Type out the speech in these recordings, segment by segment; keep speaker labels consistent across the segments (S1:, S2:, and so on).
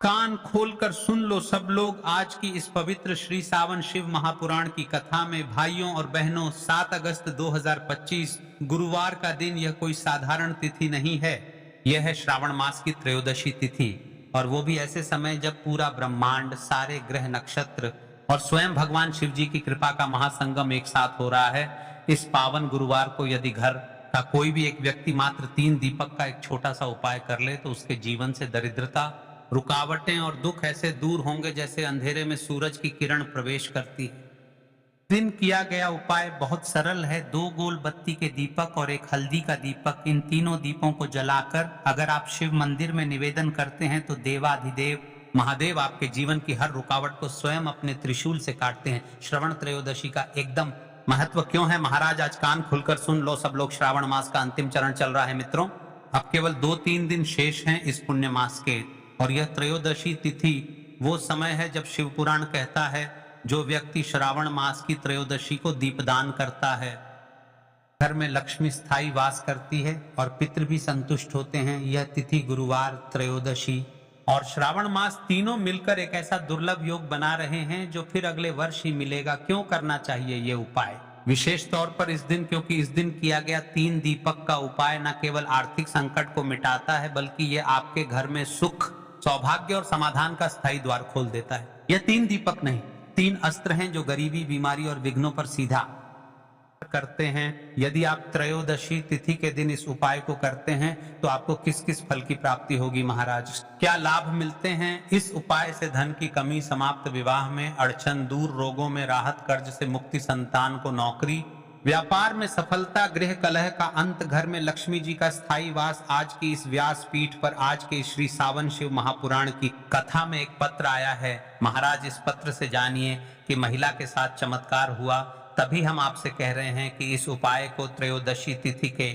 S1: कान खोलकर सुन लो सब लोग, आज की इस पवित्र श्री सावन शिव महापुराण की कथा में। भाइयों और बहनों, 7 अगस्त 2025 गुरुवार का दिन यह कोई साधारण तिथि नहीं है। यह है श्रावण मास की त्रयोदशी तिथि, और वो भी ऐसे समय जब पूरा ब्रह्मांड, सारे ग्रह नक्षत्र और स्वयं भगवान शिव जी की कृपा का महासंगम एक साथ हो रहा है। इस पावन गुरुवार को यदि घर का कोई भी एक व्यक्ति मात्र 3 दीपक का एक छोटा सा उपाय कर ले तो उसके जीवन से दरिद्रता, रुकावटें और दुख ऐसे दूर होंगे जैसे अंधेरे में सूरज की किरण प्रवेश करती है। दिन किया गया उपाय बहुत सरल है। 2 गोल बत्ती के दीपक और एक हल्दी का दीपक, इन तीनों दीपों को जलाकर अगर आप शिव मंदिर में निवेदन करते हैं तो देवाधिदेव महादेव आपके जीवन की हर रुकावट को स्वयं अपने त्रिशूल से काटते हैं। श्रवण त्रयोदशी का एकदम महत्व क्यों है महाराज, आज कान खुलकर सुन लो सब लोग। श्रावण मास का अंतिम चरण चल रहा है मित्रों। अब केवल 2-3 दिन शेष हैं इस पुण्य मास के, और यह त्रयोदशी तिथि वो समय है जब शिव पुराण कहता है जो व्यक्ति श्रावण मास की त्रयोदशी को दीपदान करता है, घर में लक्ष्मी स्थायी वास करती है और पितृ भी संतुष्ट होते हैं। यह तिथि गुरुवार, त्रयोदशी और श्रावण मास तीनों मिलकर एक ऐसा दुर्लभ योग बना रहे हैं जो फिर अगले वर्ष ही मिलेगा। क्यों करना चाहिए ये उपाय, विशेष तौर पर इस दिन, क्योंकि इस दिन किया गया 3 दीपक का उपाय न केवल आर्थिक संकट को मिटाता है बल्कि ये आपके घर में सुख, सौभाग्य और समाधान का स्थायी द्वार खोल देता है। यह 3 दीपक नहीं, 3 अस्त्र हैं जो गरीबी, बीमारी और विघ्नों पर सीधा करते हैं। यदि आप त्रयोदशी तिथि के दिन इस उपाय को करते हैं तो आपको किस किस फल की प्राप्ति होगी महाराज, क्या लाभ मिलते हैं। इस उपाय से धन की कमी समाप्त, विवाह में अड़चन दूर, रोगों में राहत, कर्ज से मुक्ति, संतान को नौकरी, व्यापार में सफलता, गृह कलह का अंत, घर में लक्ष्मी जी का स्थायी वास। आज की इस व्यास पीठ पर आज के श्री सावन शिव महापुराण की कथा में एक पत्र आया है महाराज। इस पत्र से जानिए कि महिला के साथ चमत्कार हुआ, तभी हम आपसे कह रहे हैं कि इस उपाय को त्रयोदशी तिथि के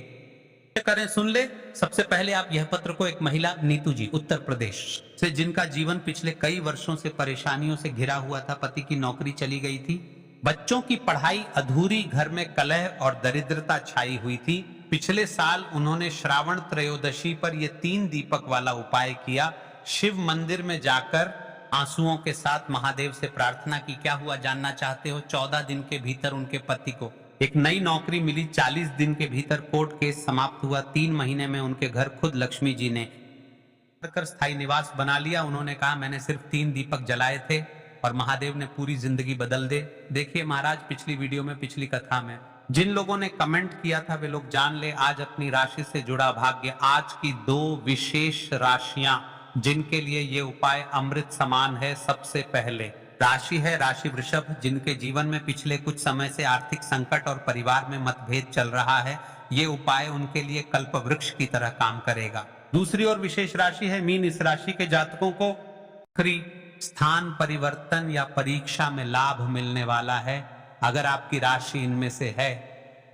S1: करें। सुन ले, सबसे पहले आप यह पत्र को एक महिला नीतू जी उत्तर प्रदेश से, जिनका जीवन पिछले कई वर्षों से परेशानियों से घिरा हुआ था, पति की नौकरी चली गई थी, बच्चों की पढ़ाई अधूरी, घर में कलह और दरिद्रता छाई हुई थी। पिछले साल उन्होंने श्रावण त्रयोदशी पर यह 3 दीपक वाला उपाय किया। शिव मंदिर में जाकर आंसुओं के साथ महादेव से प्रार्थना की। क्या हुआ जानना चाहते हो? 14 दिन के भीतर उनके पति को एक नई नौकरी मिली। 40 दिन के भीतर कोर्ट केस समाप्त हुआ। 3 महीने में उनके घर खुद लक्ष्मी जी ने कर स्थायी निवास बना लिया। उन्होंने कहा मैंने सिर्फ 3 दीपक जलाए थे और महादेव ने पूरी जिंदगी बदल दे। देखिए महाराज, पिछली वीडियो में, पिछली कथा में जिन लोगों ने कमेंट किया था वे लोग जान ले आज अपनी राशि से जुड़ा भाग्य। आज की 2 विशेष राशियां जिनके लिए ये उपाय अमृत समान है। सबसे पहले राशि है राशि वृषभ, जिनके जीवन में पिछले कुछ समय से आर्थिक संकट और परिवार में मतभेद चल रहा है। ये उपाय उनके लिए कल्प वृक्ष की तरह काम करेगा। दूसरी और विशेष राशि है मीन। इस राशि के जातकों को स्थान परिवर्तन या परीक्षा में लाभ मिलने वाला है। अगर आपकी राशि इनमें से है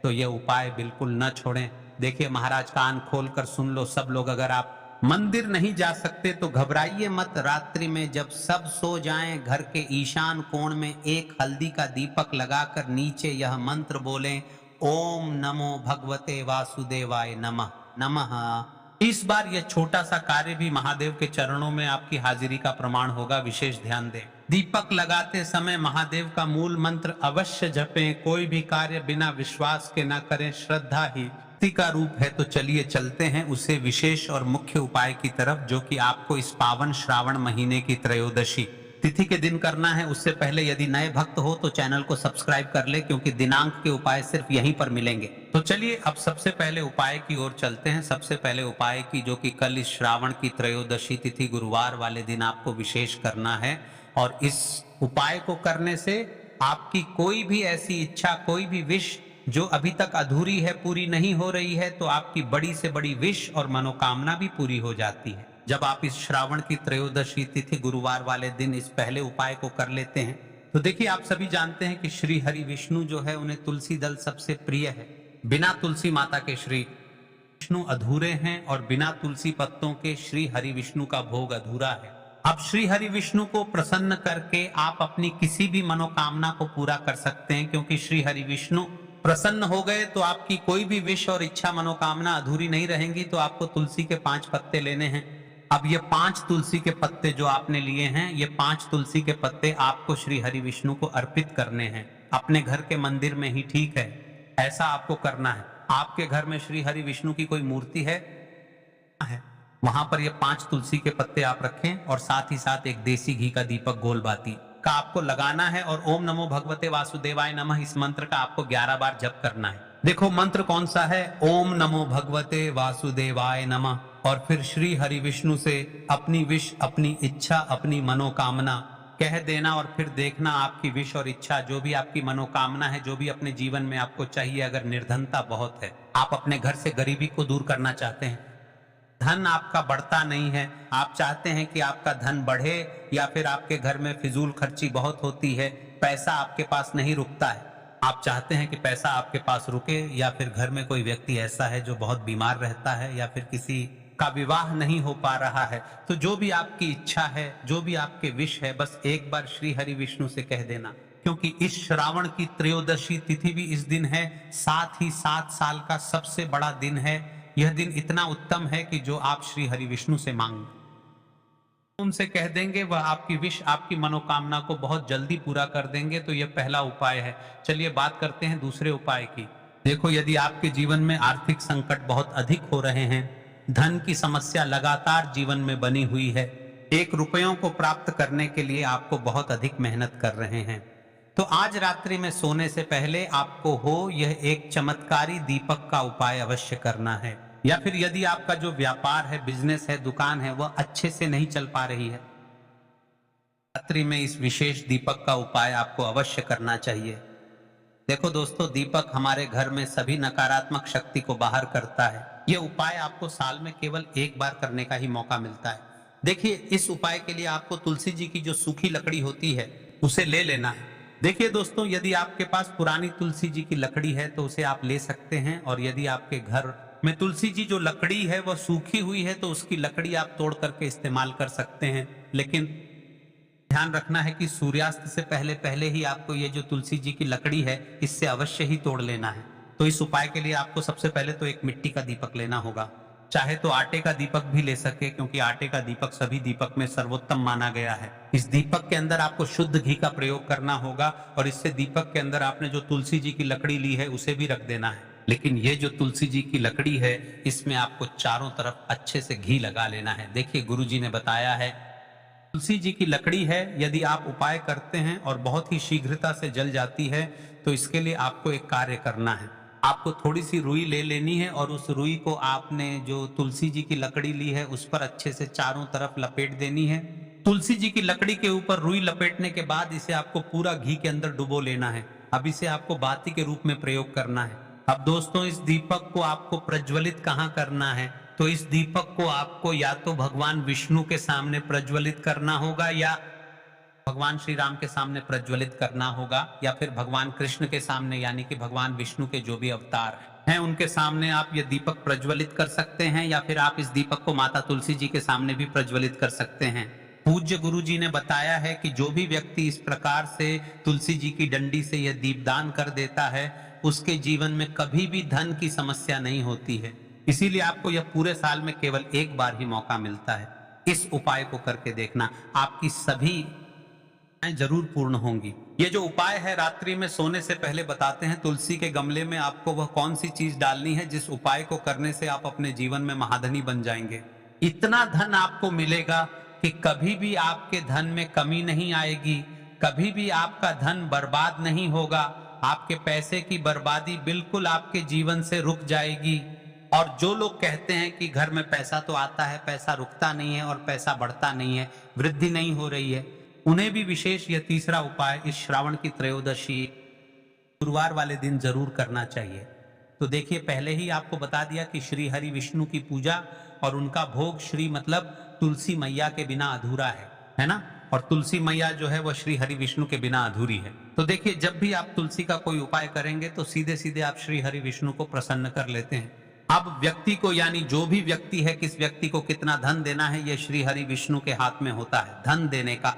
S1: तो यह उपाय बिल्कुल न छोड़ें। देखिए महाराज, कान खोलकर सुन लो सब लोग। अगर आप मंदिर नहीं जा सकते तो घबराइए मत। रात्रि में जब सब सो जाएं, घर के ईशान कोण में एक हल्दी का दीपक लगाकर नीचे यह मंत्र बोलें, ओम नमो भगवते वासुदेवाय नमः नमः। इस बार यह छोटा सा कार्य भी महादेव के चरणों में आपकी हाजिरी का प्रमाण होगा। विशेष ध्यान दें, दीपक लगाते समय महादेव का मूल मंत्र अवश्य जपें। कोई भी कार्य बिना विश्वास के न करें। श्रद्धा ही का रूप है। तो चलिए चलते हैं उसे विशेष और मुख्य उपाय की तरफ, जो कि आपको इस पावन श्रावण महीने की त्रयोदशी तिथि के दिन करना है। उससे पहले यदि नए भक्त हो तो चैनल को सब्सक्राइब कर ले, क्योंकि दिनांक के उपाय सिर्फ यहीं पर मिलेंगे। तो चलिए अब सबसे पहले उपाय की ओर चलते हैं। सबसे पहले उपाय की, जो कि कल इस श्रावण की त्रयोदशी तिथि गुरुवार वाले दिन आपको विशेष करना है। और इस उपाय को करने से आपकी कोई भी ऐसी इच्छा, कोई भी विश जो अभी तक अधूरी है, पूरी नहीं हो रही है, तो आपकी बड़ी से बड़ी विश और मनोकामना भी पूरी हो जाती है जब आप इस श्रावण की त्रयोदशी तिथि गुरुवार वाले दिन इस पहले उपाय को कर लेते हैं। तो देखिए, आप सभी जानते हैं कि श्री हरि विष्णु जो है उन्हें तुलसी दल सबसे प्रिय है। बिना तुलसी माता के श्री विष्णु अधूरे हैं और बिना तुलसी पत्तों के श्री हरि विष्णु का भोग अधूरा है। अब श्री हरि विष्णु को प्रसन्न करके आप अपनी किसी भी मनोकामना को पूरा कर सकते हैं, क्योंकि श्री हरि विष्णु प्रसन्न हो गए तो आपकी कोई भी विश और इच्छा, मनोकामना अधूरी नहीं रहेंगी। तो आपको तुलसी के 5 पत्ते लेने हैं अब ये 5 तुलसी के पत्ते जो आपने लिए हैं, ये 5 तुलसी के पत्ते आपको श्री हरि विष्णु को अर्पित करने हैं, अपने घर के मंदिर में ही, ठीक है? ऐसा आपको करना है। आपके घर में श्री हरि विष्णु की कोई मूर्ति है, वहां पर ये 5 तुलसी के पत्ते आप रखें और साथ ही साथ एक देसी घी का दीपक गोल बाती का आपको लगाना है और ओम नमो भगवते वासुदेवाय नमः इस मंत्र का आपको 11 बार जप करना है। देखो मंत्र कौन सा है, ओम नमो भगवते वासुदेवाय नमः, और फिर श्री हरि विष्णु से अपनी विश, अपनी इच्छा, अपनी मनोकामना कह देना और फिर देखना आपकी विश और इच्छा, जो भी आपकी मनोकामना है, जो भी अपने जीवन में आपको चाहिए, अगर निर्धनता बहुत है, आप अपने घर से गरीबी को दूर करना चाहते हैं, धन आपका बढ़ता नहीं है, आप चाहते हैं कि आपका धन बढ़े, या फिर आपके घर में फिजूल खर्ची बहुत होती है, पैसा आपके पास नहीं रुकता है, आप चाहते हैं कि पैसा आपके पास रुके, या फिर घर में कोई व्यक्ति ऐसा है जो बहुत बीमार रहता है, या फिर किसी का विवाह नहीं हो पा रहा है, तो जो भी आपकी इच्छा है, जो भी आपके विश है, बस एक बार श्री हरि विष्णु से कह देना। क्योंकि इस श्रावण की त्रयोदशी तिथि भी इस दिन है, साथ ही 7 साल का सबसे बड़ा दिन है। यह दिन इतना उत्तम है कि जो आप श्री हरि विष्णु से मांग उनसे कह देंगे, वह आपकी विश, आपकी मनोकामना को बहुत जल्दी पूरा कर देंगे। तो यह पहला उपाय है। चलिए बात करते हैं दूसरे उपाय की। देखो, यदि आपके जीवन में आर्थिक संकट बहुत अधिक हो रहे हैं, धन की समस्या लगातार जीवन में बनी हुई है, 1 रुपयों को प्राप्त करने के लिए आपको बहुत अधिक मेहनत कर रहे हैं, तो आज रात्रि में सोने से पहले आपको यह एक चमत्कारी दीपक का उपाय अवश्य करना है। या फिर यदि आपका जो व्यापार है, बिजनेस है, दुकान है, वह अच्छे से नहीं चल पा रही है, रात्रि में इस विशेष दीपक का उपाय आपको अवश्य करना चाहिए। देखो दोस्तों, दीपक हमारे घर में सभी नकारात्मक शक्ति को बाहर करता है। यह उपाय आपको साल में केवल 1 बार करने का ही मौका मिलता है। देखिए, इस उपाय के लिए आपको तुलसी जी की जो सूखी लकड़ी होती है उसे ले लेना है। देखिए दोस्तों, यदि आपके पास पुरानी तुलसी जी की लकड़ी है तो उसे आप ले सकते हैं, और यदि आपके घर में तुलसी जी जो लकड़ी है वह सूखी हुई है तो उसकी लकड़ी आप तोड़ करके इस्तेमाल कर सकते हैं। लेकिन ध्यान रखना है कि सूर्यास्त से पहले पहले ही आपको ये जो तुलसी जी की लकड़ी है इससे अवश्य ही तोड़ लेना है। तो इस उपाय के लिए आपको सबसे पहले तो एक मिट्टी का दीपक लेना होगा, चाहे तो आटे का दीपक भी ले सके, क्योंकि आटे का दीपक सभी दीपक में सर्वोत्तम माना गया है। इस दीपक के अंदर आपको शुद्ध घी का प्रयोग करना होगा, और इससे दीपक के अंदर आपने जो तुलसी जी की लकड़ी ली है उसे भी रख देना है। लेकिन ये जो तुलसी जी की लकड़ी है, इसमें आपको चारों तरफ अच्छे से घी लगा लेना है। देखिए, गुरु जी ने बताया है, तुलसी जी की लकड़ी है, यदि आप उपाय करते हैं और बहुत ही शीघ्रता से जल जाती है, तो इसके लिए आपको एक कार्य करना है। आपको थोड़ी सी रुई ले लेनी है, और उस रुई को आपने जो तुलसी जी की लकड़ी ली है उस पर अच्छे से चारों तरफ लपेट देनी है। तुलसी जी की लकड़ी के ऊपर रुई लपेटने के बाद इसे आपको पूरा घी के अंदर डुबो लेना है। अब इसे आपको बाती के रूप में प्रयोग करना है। अब दोस्तों, इस दीपक को आपको प्रज्वलित कहाँ करना है? तो इस दीपक को आपको या तो भगवान विष्णु के सामने प्रज्वलित करना होगा, या भगवान श्री राम के सामने प्रज्वलित करना होगा, या फिर भगवान कृष्ण के सामने, यानी कि भगवान विष्णु के जो भी अवतार हैं उनके सामने आप ये दीपक प्रज्वलित कर सकते हैं, या फिर आप इस दीपक को माता तुलसी जी के सामने भी प्रज्वलित कर सकते हैं। पूज्य गुरु जी ने बताया है कि जो भी व्यक्ति इस प्रकार से तुलसी जी की डंडी से यह दीपदान कर देता है, उसके जीवन में कभी भी धन की समस्या नहीं होती है। इसीलिए आपको यह पूरे साल में केवल 1 बार ही मौका मिलता है। इस उपाय को करके देखना, आपकी सभी जरूर पूर्ण होंगी। ये जो उपाय है रात्रि में सोने से पहले बताते हैं, तुलसी के गमले में आपको वह कौन सी चीज डालनी है जिस उपाय को करने से आप अपने जीवन में महाधनी बन जाएंगे। इतना धन आपको मिलेगा कि कभी भी आपके धन में कमी नहीं आएगी, कभी भी आपका धन बर्बाद नहीं होगा, आपके पैसे की बर्बादी बिल्कुल आपके जीवन से रुक जाएगी। और जो लोग कहते हैं कि घर में पैसा तो आता है, पैसा रुकता नहीं है और पैसा बढ़ता नहीं है, वृद्धि नहीं हो रही है, उन्हें भी विशेष यह तीसरा उपाय इस श्रावण की त्रयोदशी गुरुवार वाले दिन जरूर करना चाहिए। तो देखिए, पहले ही आपको बता दिया कि श्री हरि विष्णु की पूजा और उनका भोग श्री मतलब तुलसी मैया के बिना अधूरा है ना। और तुलसी मैया जो है वह श्री हरि विष्णु के बिना अधूरी है। तो देखिए, जब भी आप तुलसी का कोई उपाय करेंगे तो सीधे सीधे आप श्री हरि विष्णु को प्रसन्न कर लेते हैं। अब व्यक्ति को, यानी जो भी व्यक्ति है, किस व्यक्ति को कितना धन देना है, यह श्री हरि विष्णु के हाथ में होता है। धन देने का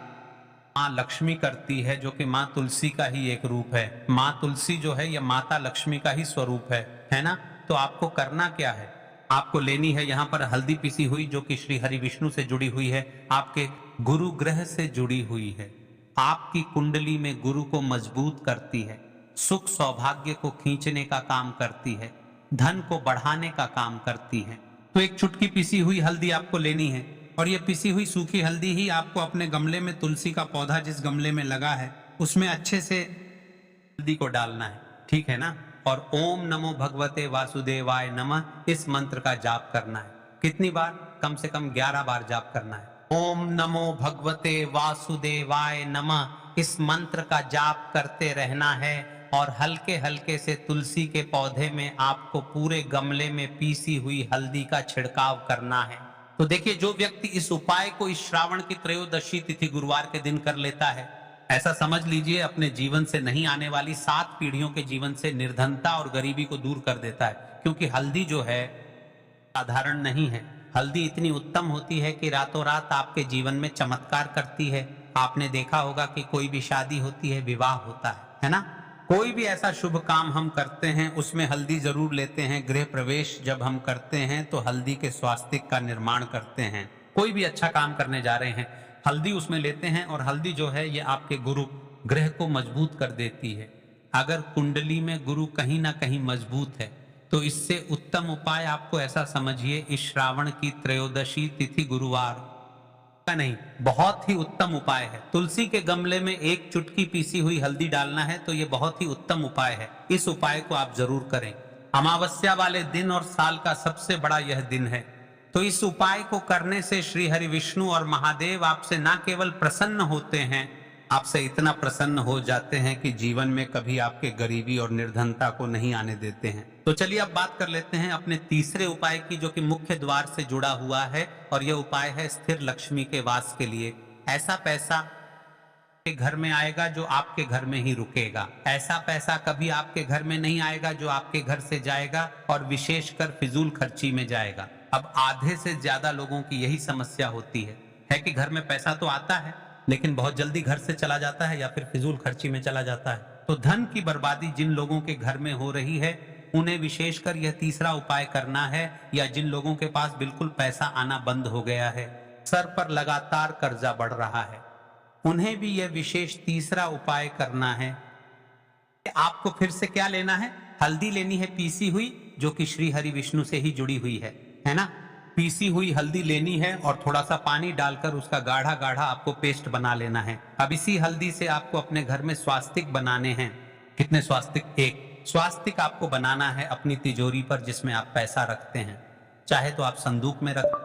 S1: माँ लक्ष्मी करती है, जो कि माँ तुलसी का ही एक रूप है। माँ तुलसी जो है यह माता लक्ष्मी का ही स्वरूप है ना। तो आपको करना क्या है, आपको लेनी है यहाँ पर हल्दी पिसी हुई, जो कि श्री हरि विष्णु से जुड़ी हुई है, आपके गुरु ग्रह से जुड़ी हुई है, आपकी कुंडली में गुरु को मजबूत करती है, सुख सौभाग्य को खींचने का काम करती है, धन को बढ़ाने का काम करती है। तो एक चुटकी पिसी हुई हल्दी आपको लेनी है, और ये पिसी हुई सूखी हल्दी ही आपको अपने गमले में, तुलसी का पौधा जिस गमले में लगा है उसमें अच्छे से हल्दी को डालना है, ठीक है ना। और ओम नमो भगवते वासुदेवाय नमः इस मंत्र का जाप करना है। कितनी बार? कम से कम 11 बार जाप करना है। ओम नमो भगवते वासुदेवाय नमः इस मंत्र का जाप करते रहना है, और हल्के हल्के से तुलसी के पौधे में आपको पूरे गमले में पीसी हुई हल्दी का छिड़काव करना है। तो देखिए, जो व्यक्ति इस उपाय को इस श्रावण की त्रयोदशी तिथि गुरुवार के दिन कर लेता है, ऐसा समझ लीजिए अपने जीवन से नहीं आने वाली 7 पीढ़ियों के जीवन से निर्धनता और गरीबी को दूर कर देता है। क्योंकि हल्दी जो है साधारण नहीं है, हल्दी इतनी उत्तम होती है कि रातों रात आपके जीवन में चमत्कार करती है। आपने देखा होगा कि कोई भी शादी होती है, विवाह होता है ना, कोई भी ऐसा शुभ काम हम करते हैं उसमें हल्दी जरूर लेते हैं। गृह प्रवेश जब हम करते हैं तो हल्दी के स्वास्तिक का निर्माण करते हैं। कोई भी अच्छा काम करने जा रहे हैं, हल्दी उसमें लेते हैं, और हल्दी जो है ये आपके गुरु ग्रह को मजबूत कर देती है। अगर कुंडली में गुरु कहीं ना कहीं मजबूत है तो इससे उत्तम उपाय आपको ऐसा समझिए, इस श्रावण की त्रयोदशी तिथि गुरुवार का नहीं, बहुत ही उत्तम उपाय है। तुलसी के गमले में एक चुटकी पीसी हुई हल्दी डालना है, तो ये बहुत ही उत्तम उपाय है। इस उपाय को आप जरूर करें। अमावस्या वाले दिन और साल का सबसे बड़ा यह दिन है, तो इस उपाय को करने से श्री हरि विष्णु और महादेव आपसे ना केवल प्रसन्न होते हैं, आपसे इतना प्रसन्न हो जाते हैं कि जीवन में कभी आपके गरीबी और निर्धनता को नहीं आने देते हैं। तो चलिए अब बात कर लेते हैं अपने तीसरे उपाय की, जो कि मुख्य द्वार से जुड़ा हुआ है, और यह उपाय है स्थिर लक्ष्मी के वास के लिए। ऐसा पैसा के घर में आएगा जो आपके घर में ही रुकेगा। ऐसा पैसा कभी आपके घर में नहीं आएगा जो आपके घर से जाएगा, और विशेषकर फिजूल खर्ची में जाएगा। अब आधे से ज्यादा लोगों की यही समस्या होती है कि घर में पैसा तो आता है लेकिन बहुत जल्दी घर से चला जाता है या फिर फिजूल खर्ची में चला जाता है। तो धन की बर्बादी जिन लोगों के घर में हो रही है उन्हें विशेषकर यह तीसरा उपाय करना है, या जिन लोगों के पास बिल्कुल पैसा आना बंद हो गया है, सर पर लगातार कर्जा बढ़ रहा है, उन्हें भी यह विशेष तीसरा उपाय करना है। आपको फिर से क्या लेना है? हल्दी लेनी है पीसी हुई, जो कि श्री हरि विष्णु से ही जुड़ी हुई है ना। पीसी हुई हल्दी लेनी है और थोड़ा सा पानी डालकर उसका गाढ़ा गाढ़ा आपको पेस्ट बना लेना है। अब इसी हल्दी से आपको अपने घर में स्वास्तिक बनाने हैं। कितने स्वास्तिक? एक स्वास्तिक आपको बनाना है अपनी तिजोरी पर, जिसमें आप पैसा रखते हैं। चाहे तो आप संदूक में रख,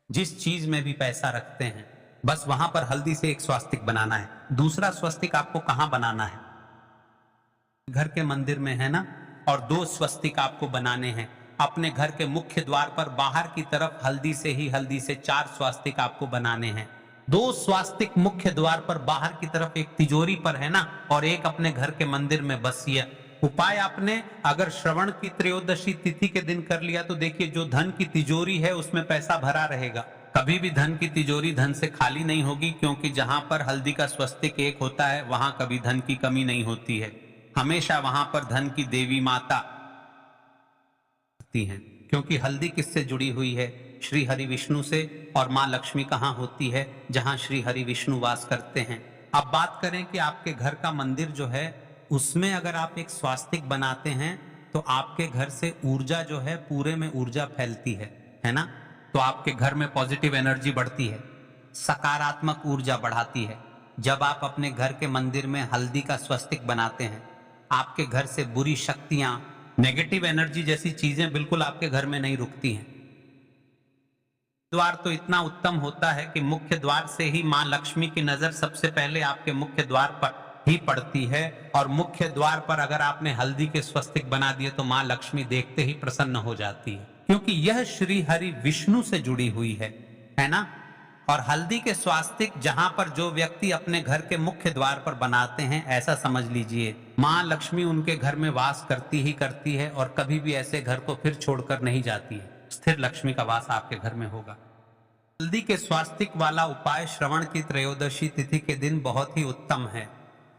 S1: जिस चीज में भी पैसा रखते हैं, बस वहां पर हल्दी से एक स्वास्तिक बनाना है। दूसरा स्वास्तिक आपको कहां बनाना है? घर के मंदिर में, है ना। और 2 स्वस्तिक आपको बनाने हैं अपने घर के मुख्य द्वार पर बाहर की तरफ। हल्दी से 4 स्वास्तिक आपको बनाने हैं। 2 स्वास्तिक मुख्य द्वार पर बाहर की तरफ, एक तिजोरी पर, है ना, और एक अपने घर के मंदिर में। बस ये उपाय आपने अगर श्रवण की त्रयोदशी तिथि के दिन कर लिया तो देखिए, जो धन की तिजोरी है उसमें पैसा भरा रहेगा। कभी भी धन की तिजोरी धन से खाली नहीं होगी, क्योंकि जहां पर हल्दी का स्वस्तिक एक होता है वहां कभी धन की कमी नहीं होती है। हमेशा वहां पर धन की देवी माता हैं, क्योंकि हल्दी किससे जुड़ी हुई है? श्री हरि विष्णु से। और मां लक्ष्मी कहां होती है? जहां श्री हरि विष्णु वास करते हैं। अब बात करें कि आपके घर का मंदिर जो है उसमें अगर आप एक स्वास्तिक बनाते हैं तो आपके घर से ऊर्जा जो है, पूरे में ऊर्जा फैलती है ना। तो आपके घर में पॉजिटिव एनर्जी बढ़ती है, सकारात्मक ऊर्जा बढ़ाती है। जब आप अपने घर के मंदिर में हल्दी का स्वस्तिक बनाते हैं, आपके घर से बुरी शक्तियां, नेगेटिव एनर्जी जैसी चीजें बिल्कुल आपके घर में नहीं रुकती हैं। द्वार तो इतना उत्तम होता है कि मुख्य द्वार से ही मां लक्ष्मी की नजर सबसे पहले आपके मुख्य द्वार पर ही पड़ती है, और मुख्य द्वार पर अगर आपने हल्दी के स्वस्तिक बना दिए तो मां लक्ष्मी देखते ही प्रसन्न हो जाती है, क्योंकि यह श्री हरि विष्णु से जुड़ी हुई है ना। और हल्दी के स्वास्तिक जहां पर जो व्यक्ति अपने घर के मुख्य द्वार पर बनाते हैं, ऐसा समझ लीजिए मां लक्ष्मी उनके घर में वास करती ही करती है, और कभी भी ऐसे घर को फिर छोड़कर नहीं जाती है। स्थिर लक्ष्मी का वास आपके घर में होगा। हल्दी के स्वास्तिक वाला उपाय श्रवण की त्रयोदशी तिथि के दिन बहुत ही उत्तम है।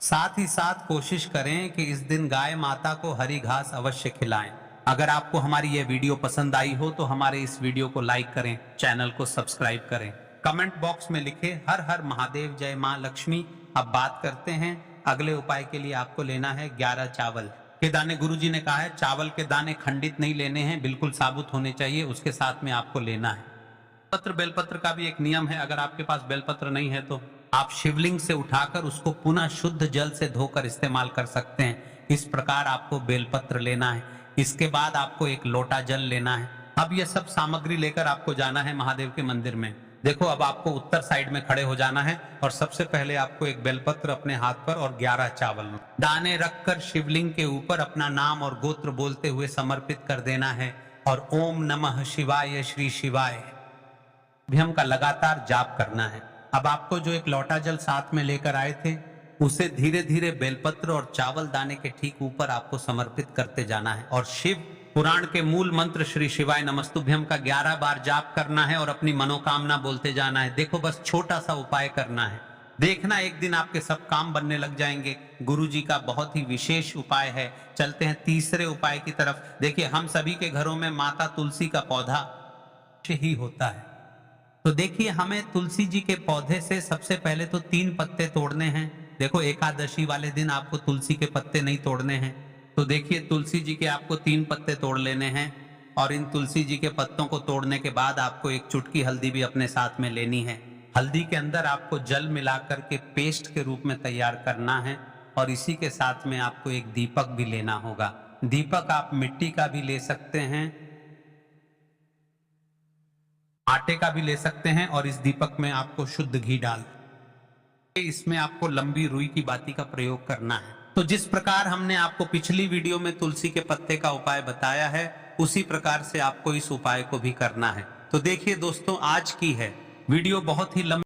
S1: साथ ही साथ कोशिश करें कि इस दिन गाय माता को हरी घास अवश्य खिलाएं। अगर आपको हमारी यह वीडियो पसंद आई हो तो हमारे इस वीडियो को लाइक करें, चैनल को सब्सक्राइब करें, कमेंट बॉक्स में लिखे हर हर महादेव, जय मां लक्ष्मी। अब बात करते हैं अगले उपाय के लिए। आपको लेना है 11 चावल के दाने। गुरुजी ने कहा है चावल के दाने खंडित नहीं लेने हैं, बिल्कुल साबुत होने चाहिए, उसके साथ में आपको लेना है पत्र। बेलपत्र का भी एक नियम है, अगर आपके पास बेलपत्र नहीं है तो आप शिवलिंग से उठाकर उसको पुनः शुद्ध जल से धोकर इस्तेमाल कर सकते हैं। इस प्रकार आपको बेलपत्र लेना है। इसके बाद आपको एक लोटा जल लेना है। अब यह सब सामग्री लेकर आपको जाना है महादेव के मंदिर में। देखो, अब आपको उत्तर साइड में खड़े हो जाना है और सबसे पहले आपको एक बेलपत्र अपने हाथ पर और 11 चावल दाने रखकर शिवलिंग के ऊपर अपना नाम और गोत्र बोलते हुए समर्पित कर देना है और ओम नमः शिवाय श्री शिवाय अभ्यम का लगातार जाप करना है। अब आपको जो एक लोटा जल साथ में लेकर आए थे उसे धीरे धीरे बेलपत्र और चावल दाने के ठीक ऊपर आपको समर्पित करते जाना है और शिव पुराण के मूल मंत्र श्री शिवाय नमस्तुभ्यम का 11 बार जाप करना है और अपनी मनोकामना बोलते जाना है। देखो, बस छोटा सा उपाय करना है, देखना एक दिन आपके सब काम बनने लग जाएंगे। गुरुजी का बहुत ही विशेष उपाय है। चलते हैं तीसरे उपाय की तरफ। देखिए, हम सभी के घरों में माता तुलसी का पौधा ही होता है, तो देखिए हमें तुलसी जी के पौधे से सबसे पहले तो 3 पत्ते तोड़ने हैं। देखो, एकादशी वाले दिन आपको तुलसी के पत्ते नहीं तोड़ने हैं, तो देखिए तुलसी जी के आपको 3 पत्ते तोड़ लेने हैं और इन तुलसी जी के पत्तों को तोड़ने के बाद आपको एक चुटकी हल्दी भी अपने साथ में लेनी है। हल्दी के अंदर आपको जल मिलाकर के पेस्ट के रूप में तैयार करना है और इसी के साथ में आपको एक दीपक भी लेना होगा। दीपक आप मिट्टी का भी ले सकते हैं, आटे का भी ले सकते हैं और इस दीपक में आपको शुद्ध घी डाल, इसमें आपको लंबी रुई की बाती का प्रयोग करना है। तो जिस प्रकार हमने आपको पिछली वीडियो में तुलसी के पत्ते का उपाय बताया है उसी प्रकार से आपको इस उपाय को भी करना है। तो देखिए दोस्तों, आज की है वीडियो बहुत ही लंबी